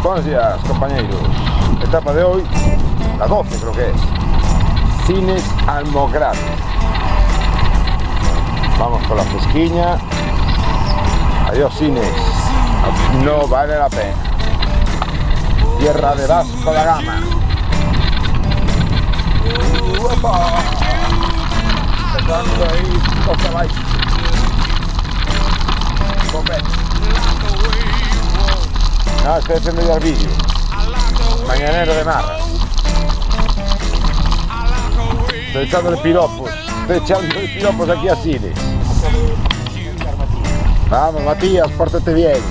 Buenos días, compañeros. Etapa de hoy, la 12 creo que es. Cines Almograve. Vamos con la fresquiña. Adiós, cines. No vale la pena. Tierra de Vasco da Gama. ¡Uepa! Empezando ahí, cosa vais. No, estoy haciendo ya el vídeo. Mañanero de Marra. Estoy echándole piropos. Estoy echándole piropos aquí a Cine. Vamos, Matías, pórtate bien.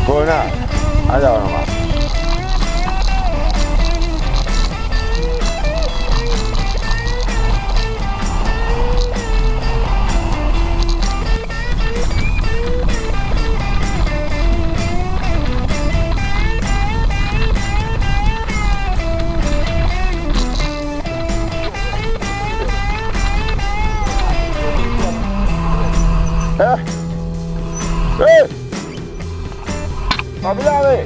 Pues nada, allá va nomás. ¡Novedades!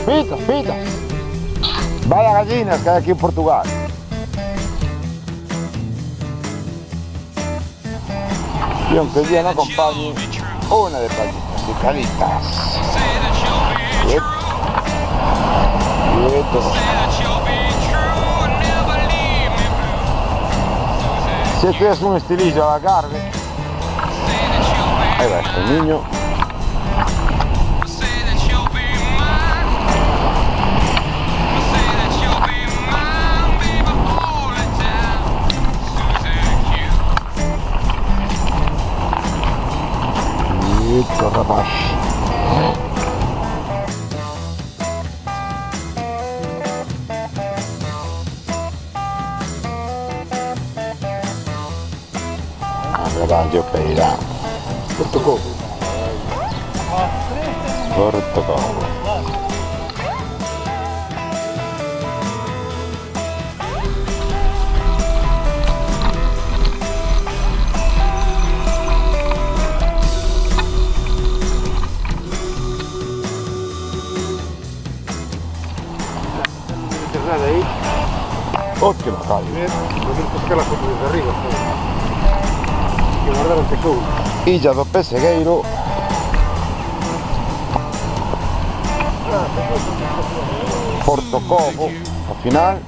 ¡Pitas, pitas! Vaya gallinas que hay aquí en Portugal. Y aunque el día no acompañe, una de picaditas. Quieto. Si este es un estilillo a la carne. Ahí va el niño. Quieto, rapaz. Arrebaglio peirà. Portocovo. Portocovo. Ahí. Ottimo taglio. Poter toccare la foto desde arriba. E guardare il teco. Illa do Pessegueiro. Portocovo, al final,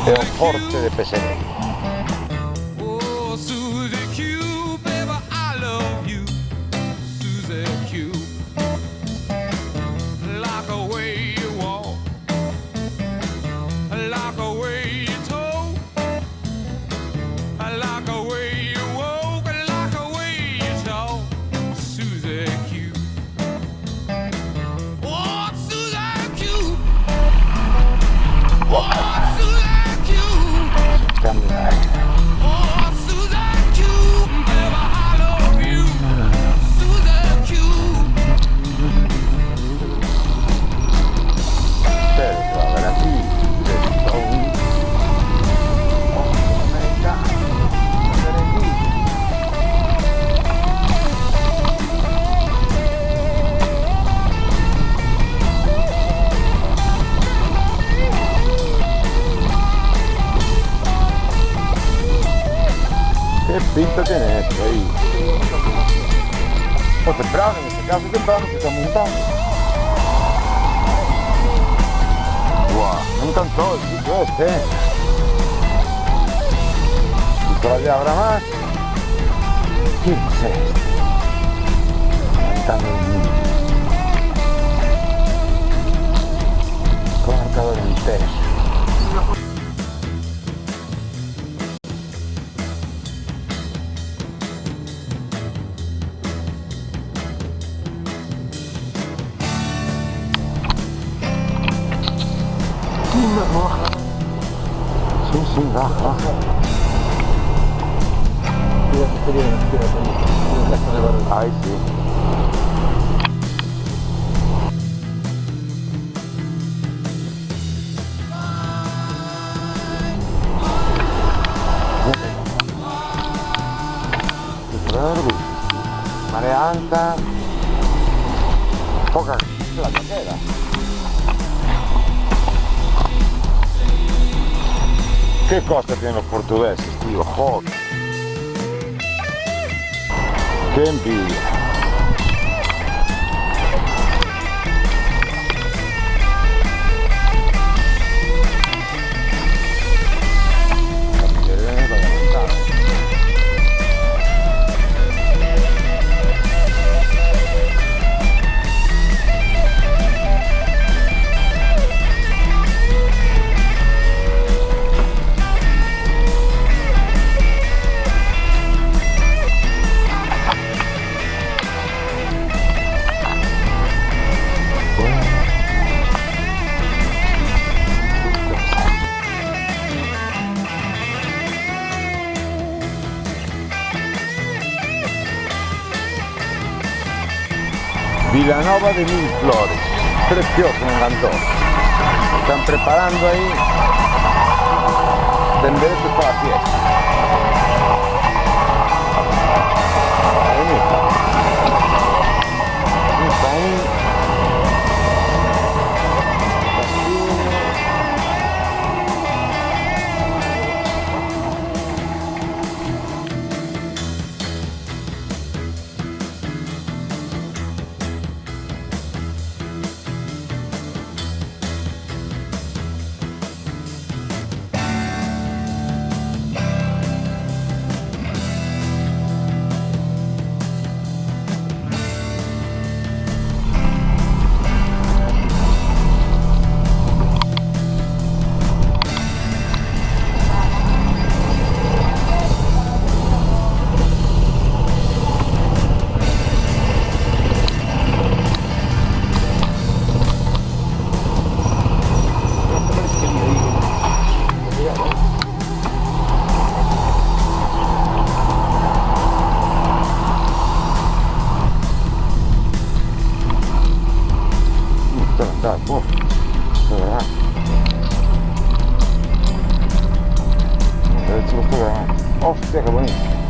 è un forte de Pessegueiro. Qué pinta tiene esto ahí. O temprano, en este caso temprano se está montando. Wow, me encantó el sitio este. Y por allá habrá más. ¿Quién es este? Me encanta el mundo. Con marcador entero. Sí, baja. Ay, sí. marea alta, poca playa queda. ¿Qué costa tienen los portugueses, tío? Joder. Qué envidia. Vilanova de Mil Flores, precioso, me encantó. Están preparando ahí tenderetes para la fiesta. Ahí está ahí. Hostia, qué bonito.